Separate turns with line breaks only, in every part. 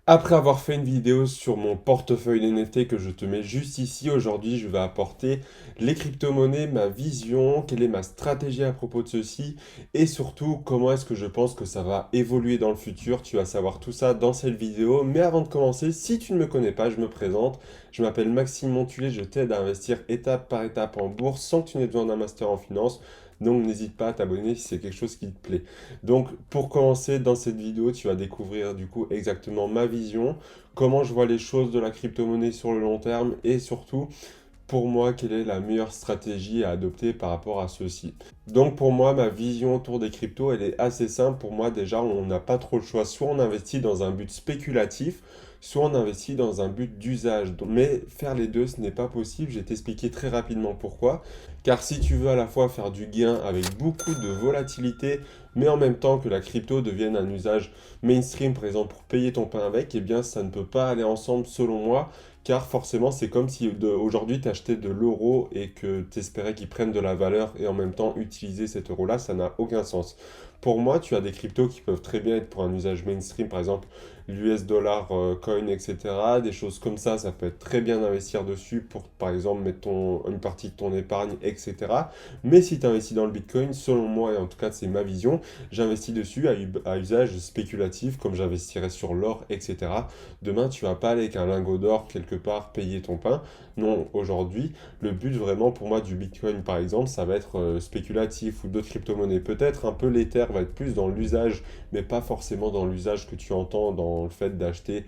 Après avoir fait une vidéo sur mon portefeuille NFT que je te mets juste ici, aujourd'hui je vais apporter les crypto-monnaies, ma vision, quelle est ma stratégie à propos de ceci et surtout comment est-ce que je pense que ça va évoluer dans le futur. Tu vas savoir tout ça dans cette vidéo. Mais avant de commencer, si tu ne me connais pas, je me présente. Je m'appelle Maxime Montulé, je t'aide à investir étape par étape en bourse sans que tu n'aies besoin d'un master en finance. Donc n'hésite pas à t'abonner si c'est quelque chose qui te plaît. Donc, pour commencer dans cette vidéo, tu vas découvrir du coup exactement ma vision, comment je vois les choses de la crypto-monnaie sur le long terme et surtout, pour moi, quelle est la meilleure stratégie à adopter par rapport à ceci. Donc, pour moi, ma vision autour des cryptos, elle est assez simple. Pour moi, déjà, on n'a pas trop le choix. Soit on investit dans un but spéculatif, soit on investit dans un but d'usage. Mais faire les deux, ce n'est pas possible. Je vais t'expliquer très rapidement pourquoi. Car si tu veux à la fois faire du gain avec beaucoup de volatilité, mais en même temps que la crypto devienne un usage mainstream, par exemple, pour payer ton pain avec, eh bien, ça ne peut pas aller ensemble selon moi. Car forcément, c'est comme si aujourd'hui tu achetais de l'euro et que tu espérais qu'il prenne de la valeur et en même temps utiliser cet euro-là, ça n'a aucun sens. Pour moi, tu as des cryptos qui peuvent très bien être pour un usage mainstream, par exemple l'US dollar coin, etc. Des choses comme ça peut être très bien d'investir dessus pour, par exemple, mettre une partie de ton épargne, etc. Mais si tu investis dans le Bitcoin, selon moi, et en tout cas c'est ma vision, j'investis dessus à usage spéculatif, comme j'investirais sur l'or, etc. Demain, tu vas pas aller avec un lingot d'or quelque part payer ton pain. Non, aujourd'hui, le but vraiment pour moi du Bitcoin par exemple, ça va être spéculatif ou d'autres crypto-monnaies. Peut-être un peu l'Ether va être plus dans l'usage, mais pas forcément dans l'usage que tu entends dans le fait d'acheter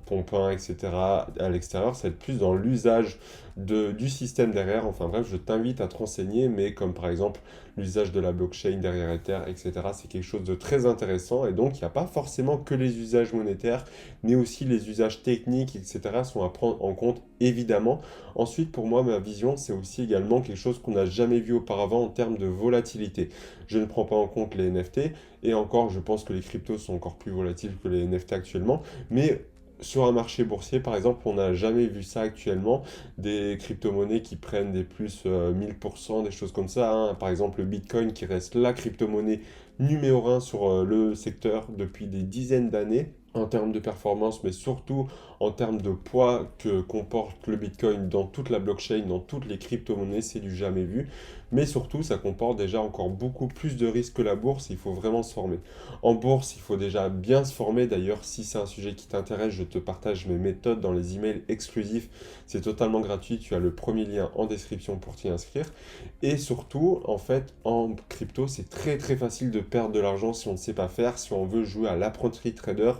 ton pain, etc. à l'extérieur. Ça va être plus dans l'usage du système derrière. Enfin bref, je t'invite à te renseigner, mais comme par exemple l'usage de la blockchain derrière Ether, etc. C'est quelque chose de très intéressant et donc il n'y a pas forcément que les usages monétaires mais aussi les usages techniques, etc., sont à prendre en compte, évidemment. Ensuite, pour moi, ma vision, c'est aussi également quelque chose qu'on n'a jamais vu auparavant en termes de volatilité. Je ne prends pas en compte les NFT, et encore, je pense que les cryptos sont encore plus volatiles que les NFT actuellement, mais sur un marché boursier, par exemple, on n'a jamais vu ça actuellement, des crypto-monnaies qui prennent des plus 1000%, des choses comme ça, hein. Par exemple, le Bitcoin qui reste la crypto-monnaie numéro un sur le secteur depuis des dizaines d'années en termes de performance, mais surtout en termes de poids que comporte le Bitcoin dans toute la blockchain, dans toutes les crypto-monnaies, c'est du jamais vu. Mais surtout, ça comporte déjà encore beaucoup plus de risques que la bourse, il faut vraiment se former. En bourse, il faut déjà bien se former. D'ailleurs, si c'est un sujet qui t'intéresse, je te partage mes méthodes dans les emails exclusifs. C'est totalement gratuit, tu as le premier lien en description pour t'y inscrire. Et surtout, en fait, en crypto, c'est très très facile de perdre de l'argent si on ne sait pas faire, si on veut jouer à l'apprenti trader.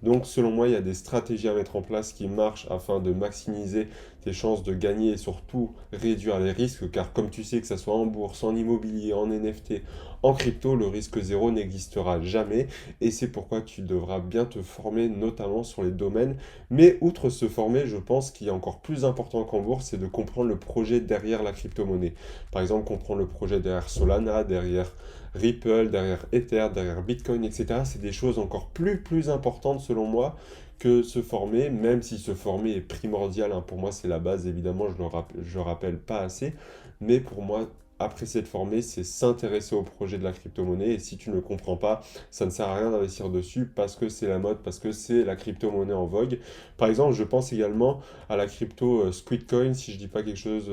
Donc, selon moi, il y a des stratégies à mettre en place qui marchent afin de maximiser tes chances de gagner et surtout réduire les risques. Car comme tu sais, que ce soit en bourse, en immobilier, en NFT, en crypto, le risque zéro n'existera jamais. Et c'est pourquoi tu devras bien te former, notamment sur les domaines. Mais outre se former, je pense qu'il est encore plus important qu'en bourse, c'est de comprendre le projet derrière la crypto-monnaie. Par exemple, comprendre le projet derrière Solana, derrière Ripple, derrière Ether, derrière Bitcoin, etc. C'est des choses encore plus importantes selon moi que se former, même si se former est primordial, hein. Pour moi, c'est la base, évidemment, je le rappelle pas assez. Mais pour moi, apprécier de former, c'est s'intéresser au projet de la crypto-monnaie. Et si tu ne le comprends pas, ça ne sert à rien d'investir dessus parce que c'est la mode, parce que c'est la crypto-monnaie en vogue. Par exemple, je pense également à la crypto Squidcoin, si je dis pas quelque chose,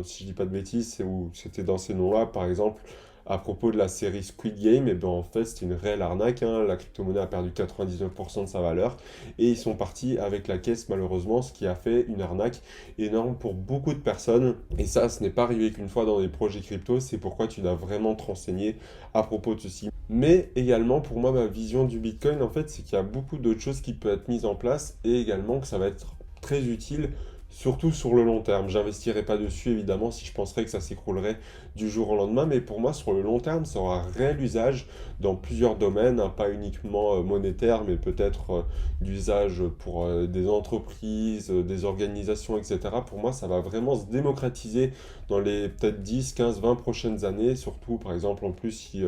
si je dis pas de bêtises, ou c'était dans ces noms-là, par exemple à propos de la série Squid Game, et ben en fait c'était une réelle arnaque, hein. La crypto-monnaie a perdu 99% de sa valeur et ils sont partis avec la caisse malheureusement, ce qui a fait une arnaque énorme pour beaucoup de personnes. Et ça, ce n'est pas arrivé qu'une fois dans des projets crypto, c'est pourquoi tu dois vraiment te renseigner à propos de ceci. Mais également, pour moi, ma vision du Bitcoin, en fait, c'est qu'il y a beaucoup d'autres choses qui peuvent être mises en place et également que ça va être très utile surtout sur le long terme. J'investirai pas dessus évidemment si je penserais que ça s'écroulerait du jour au lendemain, mais pour moi sur le long terme ça aura un réel usage dans plusieurs domaines, hein, pas uniquement monétaire, mais peut-être d'usage pour des entreprises, des organisations, etc. Pour moi ça va vraiment se démocratiser dans les peut-être 10, 15, 20 prochaines années, surtout par exemple en plus si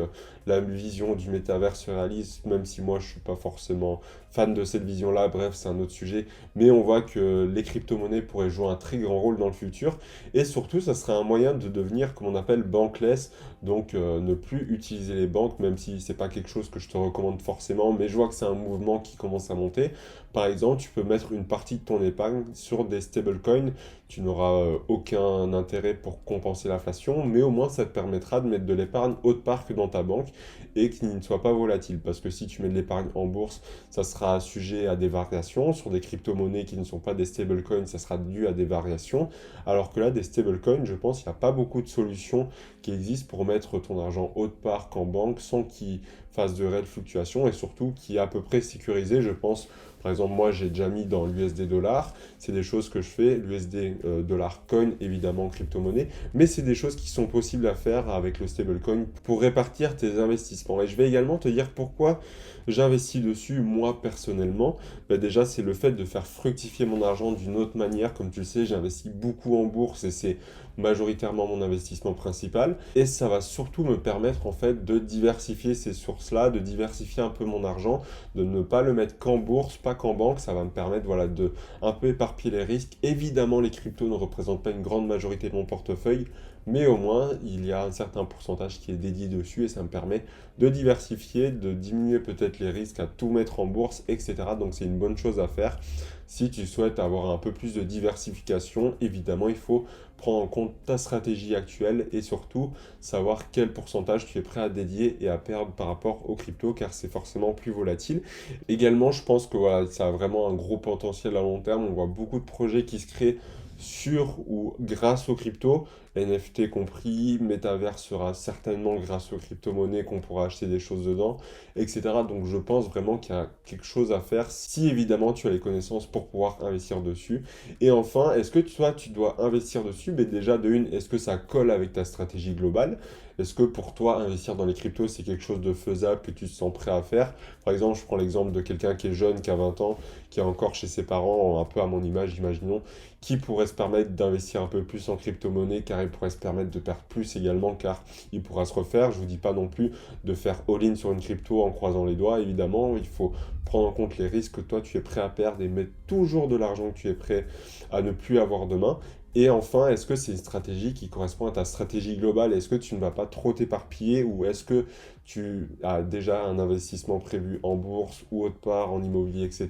la vision du métavers se réalise, même si moi je suis pas forcément fan de cette vision-là, bref c'est un autre sujet, mais on voit que les crypto-monnaies pourraient jouer un très grand rôle dans le futur. Et surtout, ça serait un moyen de devenir, comme on appelle, bankless, Donc ne plus utiliser les banques, même si c'est pas quelque chose que je te recommande forcément, mais je vois que c'est un mouvement qui commence à monter. Par exemple, tu peux mettre une partie de ton épargne sur des stablecoins. Tu n'auras aucun intérêt pour compenser l'inflation, mais au moins ça te permettra de mettre de l'épargne autre part que dans ta banque et qui ne soit pas volatile. Parce que si tu mets de l'épargne en bourse, ça sera sujet à des variations. Sur des crypto-monnaies qui ne sont pas des stablecoins, ça sera dû à des variations. Alors que là, des stablecoins, je pense qu'il n'y a pas beaucoup de solutions qui existent pour mettre ton argent autre part qu'en banque sans qu'il fasse de réelles fluctuations et surtout qui est à peu près sécurisé, je pense. Par exemple, moi, j'ai déjà mis dans l'USD dollar. C'est des choses que je fais. L'USD dollar coin, évidemment, crypto-monnaie. Mais c'est des choses qui sont possibles à faire avec le stablecoin pour répartir tes investissements. Et je vais également te dire pourquoi j'investis dessus, moi, personnellement. Ben déjà, c'est le fait de faire fructifier mon argent d'une autre manière. Comme tu le sais, j'investis beaucoup en bourse et c'est majoritairement mon investissement principal. Et ça va surtout me permettre, en fait, de diversifier ces sources-là, de diversifier un peu mon argent, de ne pas le mettre qu'en bourse, pas qu'en banque. Ça va me permettre, voilà, de un peu éparpiller les risques. Évidemment, les cryptos ne représentent pas une grande majorité de mon portefeuille, mais au moins, il y a un certain pourcentage qui est dédié dessus et ça me permet de diversifier, de diminuer peut-être les risques à tout mettre en bourse, etc. Donc, c'est une bonne chose à faire. Si tu souhaites avoir un peu plus de diversification, évidemment, il faut prendre en compte ta stratégie actuelle et surtout savoir quel pourcentage tu es prêt à dédier et à perdre par rapport aux cryptos car c'est forcément plus volatile. Également, je pense que voilà, ça a vraiment un gros potentiel à long terme. On voit beaucoup de projets qui se créent sur ou grâce aux cryptos, NFT compris, Metaverse sera certainement grâce aux crypto-monnaies qu'on pourra acheter des choses dedans, etc. Donc je pense vraiment qu'il y a quelque chose à faire si évidemment tu as les connaissances pour pouvoir investir dessus. Et enfin, est-ce que toi tu dois investir dessus? Mais déjà de une, est-ce que ça colle avec ta stratégie globale? Est-ce que pour toi, investir dans les cryptos, c'est quelque chose de faisable que tu te sens prêt à faire? Par exemple, je prends l'exemple de quelqu'un qui est jeune, qui a 20 ans, qui est encore chez ses parents, un peu à mon image, imaginons, qui pourrait se permettre d'investir un peu plus en crypto-monnaie, car il pourrait se permettre de perdre plus également, car il pourra se refaire. Je ne vous dis pas non plus de faire all-in sur une crypto en croisant les doigts, évidemment, il faut prendre en compte les risques que toi tu es prêt à perdre et mettre toujours de l'argent que tu es prêt à ne plus avoir demain. Et enfin, est-ce que c'est une stratégie qui correspond à ta stratégie globale? Est-ce que tu ne vas pas trop t'éparpiller ou est-ce que tu as déjà un investissement prévu en bourse ou autre part, en immobilier, etc.,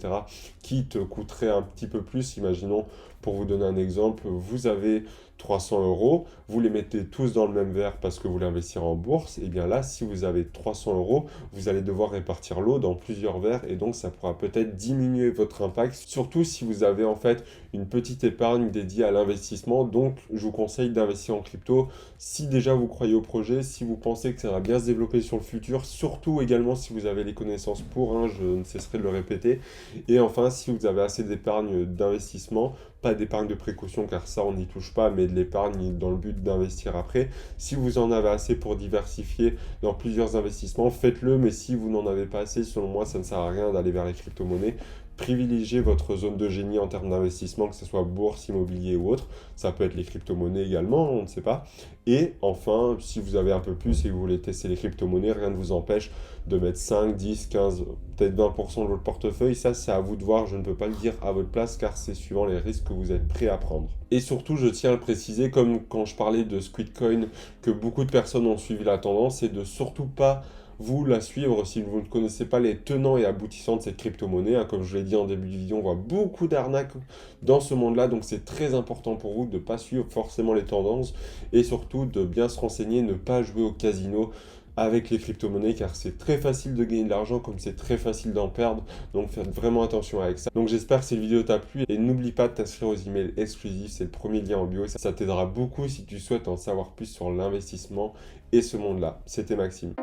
qui te coûterait un petit peu plus? Imaginons, pour vous donner un exemple, vous avez 300 euros, vous les mettez tous dans le même verre parce que vous voulez investir en bourse, et bien là, si vous avez 300 euros, vous allez devoir répartir l'eau dans plusieurs verres et donc ça pourra peut-être diminuer votre impact, surtout si vous avez en fait une petite épargne dédiée à l'investissement. Donc, je vous conseille d'investir en crypto si déjà vous croyez au projet, si vous pensez que ça va bien se développer sur le futur, surtout également si vous avez les connaissances pour, hein, je ne cesserai de le répéter. Et enfin, si vous avez assez d'épargne d'investissement, pas d'épargne de précaution car ça on n'y touche pas, mais de l'épargne dans le but d'investir après. Si vous en avez assez pour diversifier dans plusieurs investissements, faites-le, mais si vous n'en avez pas assez, selon moi, ça ne sert à rien d'aller vers les crypto-monnaies. Privilégiez votre zone de génie en termes d'investissement, que ce soit bourse, immobilier ou autre. Ça peut être les crypto-monnaies également, on ne sait pas. Et enfin, si vous avez un peu plus et que vous voulez tester les crypto-monnaies, rien ne vous empêche de mettre 5, 10, 15, peut-être 20% de votre portefeuille. Ça, c'est à vous de voir. Je ne peux pas le dire à votre place car c'est suivant les risques que vous êtes prêt à prendre. Et surtout, je tiens à le préciser, comme quand je parlais de Squidcoin, que beaucoup de personnes ont suivi la tendance, c'est de surtout pas vous la suivre si vous ne connaissez pas les tenants et aboutissants de cette crypto-monnaie. Hein. Comme je l'ai dit en début de vidéo, on voit beaucoup d'arnaques dans ce monde-là, donc c'est très important pour vous de ne pas suivre forcément les tendances et surtout de bien se renseigner, ne pas jouer au casino avec les crypto-monnaies car c'est très facile de gagner de l'argent comme c'est très facile d'en perdre, donc faites vraiment attention avec ça. Donc j'espère que cette vidéo t'a plu et n'oublie pas de t'inscrire aux emails exclusifs, c'est le premier lien en bio, ça t'aidera beaucoup si tu souhaites en savoir plus sur l'investissement et ce monde-là. C'était Maxime.